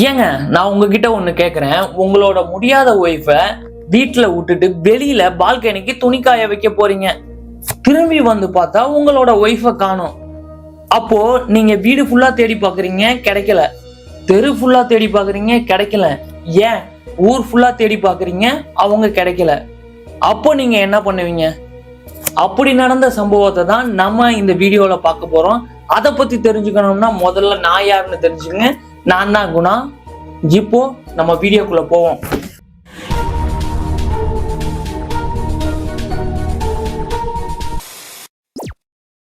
ஏங்க நான் உங்ககிட்ட ஒண்ணு கேக்குறேன். உங்களோட முடியாத ஒய்ஃபை வீட்டுல விட்டுட்டு வெளியில பால்கனிக்கு துணி காய வைக்க போறீங்க. திரும்பி வந்து பார்த்தா உங்களோட ஒய்ஃபை காணோம். அப்போ நீங்க வீடு ஃபுல்லா தேடி பாக்குறீங்க, கிடைக்கல. தெரு ஃபுல்லா தேடி பாக்குறீங்க, கிடைக்கல. ஏன் ஊர் ஃபுல்லா தேடி பாக்குறீங்க, அவங்க கிடைக்கல. அப்போ நீங்க என்ன பண்ணுவீங்க? அப்படி நடந்த சம்பவத்தை தான் நம்ம இந்த வீடியோல பார்க்க போறோம். அதை பத்தி தெரிஞ்சுக்கணும்னா முதல்ல நான் யாருன்னு தெரிஞ்சுக்கங்க. நான் தான் குணா. இப்போ நம்ம வீடியோக்குள்ள போவோம்.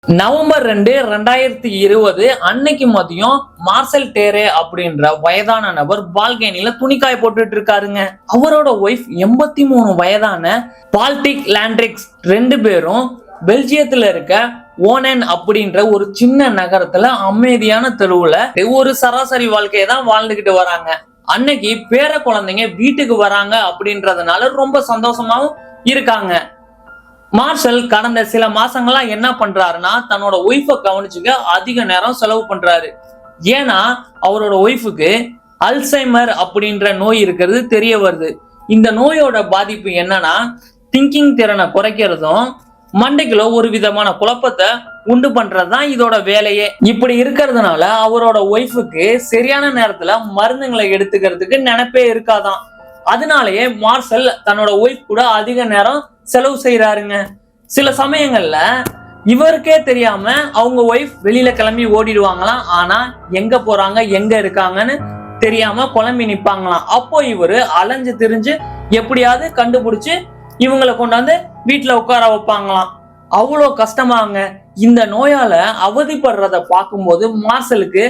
நவம்பர் 2, 2020 அன்னைக்கு மதியம் மார்சல் டேரே அப்படின்ற வயதான நபர் பால்கனில துணிக்காய போட்டுட்டு இருக்காருங்க. அவரோட ஒய்ஃப் 83 வயதான பால்டிக் லாண்ட்ரிக்ஸ் 2 பேரும் பெல்ஜியத்துல இருக்க ஓனன் அப்படின்ற ஒரு சின்ன நகரத்துல அமைதியான தெருவுல ஒரு சராசரி வாழ்க்கையை தான் வாழ்ந்துகிட்டு வராங்க. அன்னைக்கு பேர குழந்தைங்க வீட்டுக்கு வராங்க அப்படின்றதுனால ரொம்ப சந்தோஷமாவும் இருக்காங்க. மார்ஷல் கடந்த சில மாசங்களா என்ன பண்றாருன்னா தன்னோட ஒய்ஃபை கவனிச்சுக்க அதிக நேரம் செலவு பண்றாரு. ஏன்னா அவரோட ஒய்ஃபுக்கு அல்சைமர் அப்படின்ற நோய் இருக்கிறது தெரிய வருது. இந்த நோயோட பாதிப்பு என்னன்னா திங்கிங் திறனை குறைக்கிறதும் மண்டைக்குள்ள ஒரு விதமான குழப்பத்தை உண்டு பண்றதுதான் இதோட வேலையே. இப்படி இருக்கிறதுனால அவரோட ஒய்ஃபுக்கு சரியான நேரத்துல மருந்துகளை எடுத்துக்கிறதுக்கு நினைப்பே இருக்காதான். அதனாலேயே மார்ஷல் தன்னோட ஒய்ஃப் கூட அதிக நேரம் செலவு செய்யறாருங்க. சில சமயங்கள்ல இவருக்கே தெரியாம அவங்க ஒய்ஃப் வெளியில கிளம்பி ஓடிடுவாங்களாம். ஆனா எங்க போறாங்க எங்க இருக்காங்கன்னு தெரியாம குழம்பி நிப்பாங்களாம். அப்போ இவரு அலைஞ்சு திரிஞ்சு எப்படியாவது கண்டுபிடிச்சு இவங்களை கொண்டாந்து வீட்டுல உட்கார வைப்பாங்களாம். அவ்வளோ கஷ்டமாங்க. இந்த நோயால அவதிப்படுறத பார்க்கும்போது மார்ஷலுக்கு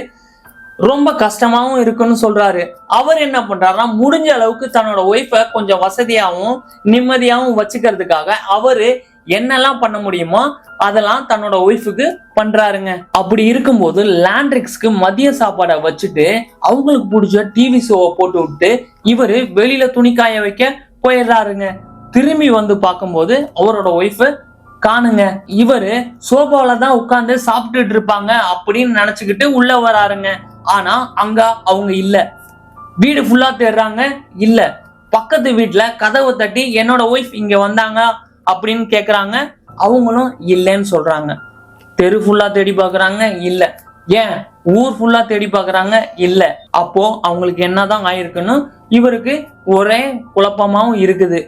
ரொம்ப கஷ்டமாவும் இருக்குன்னு சொல்றாரு. அவர் என்ன பண்றாருன்னா முடிஞ்ச அளவுக்கு தன்னோட ஒய்ஃபை கொஞ்சம் வசதியாகவும் நிம்மதியாகவும் வச்சுக்கிறதுக்காக அவரு என்னெல்லாம் பண்ண முடியுமோ அதெல்லாம் தன்னோட ஒய்ஃபுக்கு பண்றாருங்க. அப்படி இருக்கும்போது லாண்ட்ரிக்ஸ்க்கு மதிய சாப்பாடை வச்சுட்டு அவங்களுக்கு பிடிச்ச டிவி ஷோவை போட்டு விட்டு இவரு வெளியில துணிக்காய வைக்க போயிடுறாருங்க. திரும்பி வந்து பார்க்கும்போது அவரோட ஒய்ஃபு காணுங்க. இவரு சோபாவில தான் உட்கார்ந்து சாப்பிட்டுட்டு இருப்பாங்க அப்படின்னு நினைச்சுக்கிட்டு உள்ள வராருங்க. ஆனா அங்க அவங்க இல்ல. வீடு ஃபுல்லா தேடுறாங்க, இல்ல. பக்கத்து வீட்டுல கதவை தட்டி என்னோட ஒய்ஃப் இங்க வந்தாங்க அப்படின்னு கேக்குறாங்க, அவங்களும் இல்லைன்னு சொல்றாங்க. தெரு ஃபுல்லா தேடி பாக்குறாங்க, இல்ல. ஏன் ஊர் ஃபுல்லா தேடி பாக்குறாங்க, இல்ல. அப்போ அவங்களுக்கு என்னதான் ஆயிருக்குன்னு இவருக்கு ஒரே குழப்பமாவும் இருக்குது.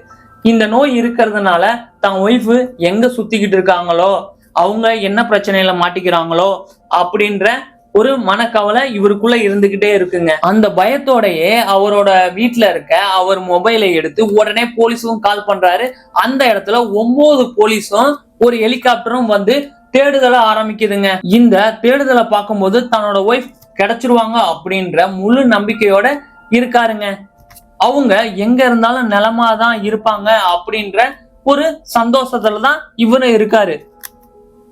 இந்த நோய் இருக்கிறதுனால தன் ஒய்ஃப் எங்க சுத்திக்கிட்டு இருக்காங்களோ, அவங்க என்ன பிரச்சனையில மாட்டிக்கிறாங்களோ அப்படின்ற ஒரு மனக்கவலை இவருக்குள்ள இருந்துகிட்டே இருக்குங்க. அந்த பயத்தோடயே அவரோட வீட்டுல இருக்க அவர் மொபைலை எடுத்து உடனே போலீஸும் கால் பண்றாரு. அந்த இடத்துல 9 போலீஸும் ஒரு ஹெலிகாப்டரும் வந்து தேடுதலை ஆரம்பிக்குதுங்க. இந்த தேடுதலை பார்க்கும்போது தன்னோட ஒய்ஃப் கிடைச்சிருவாங்க அப்படின்ற முழு நம்பிக்கையோட இருக்காருங்க. அவங்க எங்க இருந்தாலும் நிலமாதான் இருப்பாங்க அப்படின்ற ஒரு சந்தோஷத்துலதான் இவரு இருக்காரு.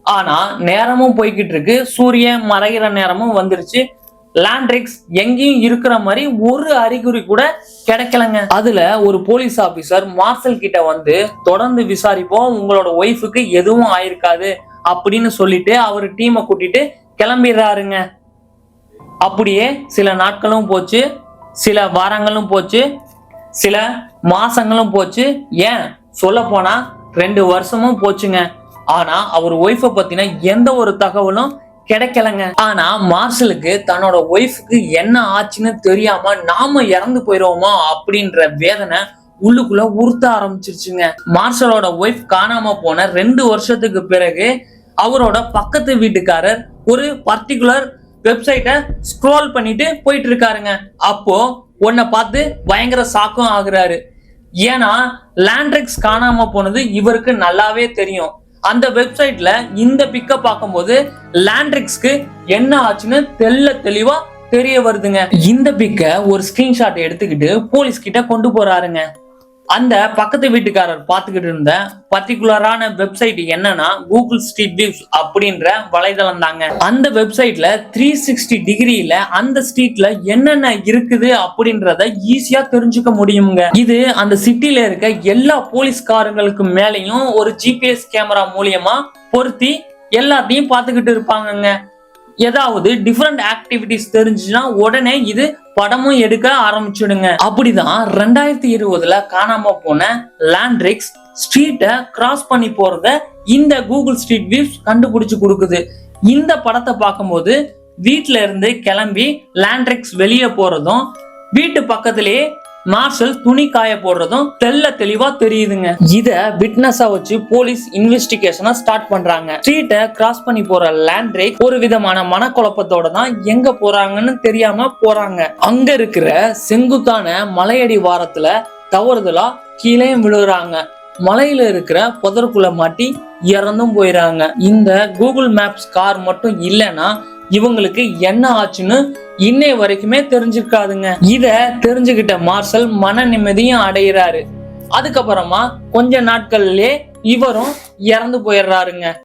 ஆனா நேரமும் போய்கிட்டு இருக்கு. சூரியன் மறைகிற நேரமும் வந்துருச்சு. லாண்ட்ரிக்ஸ் எங்கேயும் இருக்கிற மாதிரி ஒரு அறிகுறி கூட கிடைக்கலங்க. அதுல ஒரு போலீஸ் ஆபீசர் மார்ஷல் கிட்ட வந்து தொடர்ந்து விசாரிப்போம், உங்களோட ஒய்ஃபுக்கு எதுவும் ஆயிருக்காது அப்படின்னு சொல்லிட்டு அவரு டீமை கூட்டிட்டு கிளம்பிடுறாருங்க. அப்படியே சில நாட்களும் போச்சு, சில வாரங்களும் போச்சு, சில மாசங்களும் போச்சு, ஏன் சொல்ல போனா 2 வருஷமும் போச்சுங்க. ஆனா அவர் ஒய்ஃபை பத்தின எந்த ஒரு தகவலும் கிடைக்கலங்க. ஆனா மார்ஷலுக்கு தன்னோட ஒய்ஃபுக்கு என்ன ஆச்சுன்னு தெரியாம நாம இறந்து போயிடுவோமா அப்படின்ற வேதனை உள்ளுக்குள்ள உறுத்த ஆரம்பிச்சிருச்சுங்க. மார்ஷலோட ஒய்ஃப் காணாம போன 2 வருஷத்துக்கு பிறகு அவரோட பக்கத்து வீட்டுக்காரர் ஒரு பர்டிகுலர் வெப்சைட்டை ஸ்க்ரோல் பண்ணிட்டு போயிட்டு இருக்காருங்க. அப்போ உன்னை பார்த்து பயங்கர ஷாக்கும் ஆகுறாரு. ஏன்னா லாண்ட்ரிக்ஸ் காணாம போனது இவருக்கு நல்லாவே தெரியும். அந்த வெப்சைட்ல இந்த பிக்க பார்க்கும்போது லாண்ட்ரிக்ஸ்க்கு என்ன ஆச்சுன்னு தெளிவா தெரிய வருதுங்க. இந்த பிக்க ஒரு ஸ்கிரீன்ஷாட் எடுத்துக்கிட்டு போலீஸ் கிட்ட கொண்டு போறாருங்க. அந்த பக்கத்து வீட்டுக்காரர் பார்த்துக்கிட்டு இருந்த பர்டிகுலரான வெப்சைட் என்னன்னா கூகுள் ஸ்ட்ரீட் வியூஸ் அப்படின்ற வலைதளம் தாங்க. அந்த வெப்சைட்ல 360 டிகிரியில அந்த ஸ்ட்ரீட்ல என்னென்ன இருக்குது அப்படின்றத ஈஸியா தெரிஞ்சுக்க முடியுங்க. இது அந்த சிட்டில இருக்க எல்லா போலீஸ்காரங்களுக்கு மேலையும் ஒரு ஜிபிஎஸ் கேமரா மூலியமா பொருத்தி எல்லாத்தையும் பார்த்துக்கிட்டு இருப்பாங்கங்க. ஏதாவது டிஃபரெண்ட் ஆக்டிவிட்டிஸ் தெரிஞ்சுன்னா உடனே இது படமும் எடுக்க ஆரம்பிச்சுடுங்க. அப்படிதான் 2020 காணாம போன லாண்ட்ரிக்ஸ் ஸ்ட்ரீட்டை கிராஸ் பண்ணி போறத இந்த கூகுள் ஸ்ட்ரீட் வியூஸ் கண்டுபிடிச்சு கொடுக்குது. இந்த படத்தை பார்க்கும்போது வீட்டுல இருந்து கிளம்பி லாண்ட்ரிக்ஸ் வெளியே போறதும் வீட்டு பக்கத்திலேயே மார்ஷல் துணி காய போடுறதும் தெளிவா தெரியுதுங்க. இத விட்னஸா வச்சு போலீஸ் இன்வெஸ்டிகேஷனை ஸ்டார்ட் பண்றாங்க. ஸ்ட்ரீட்டை கிராஸ் பண்ணி போற லாண்ட்ரிக் ஒரு விதமான மனக்குழப்பத்தோட தான் எங்க போறாங்கன்னு தெரியாம போறாங்க. அங்க இருக்கிற செங்குத்தான மலையடி வாரத்துல தவறுதலா கீழே விழுறாங்க. மலையில இருக்கிற புதருக்குள்ள மாட்டி இறந்தும் போயிறாங்க. இந்த கூகுள் மேப்ஸ் கார் மட்டும் இல்லைன்னா இவங்களுக்கு என்ன ஆச்சுன்னு இன்னைய வரைக்குமே தெரிஞ்சுக்காதுங்க. இத தெரிஞ்சுக்கிட்ட மார்ஷல் மன நிம்மதியும் அடைகிறாரு. அதுக்கப்புறமா கொஞ்ச நாட்கள்லயே இவரும் இறந்து போயிடுறாருங்க.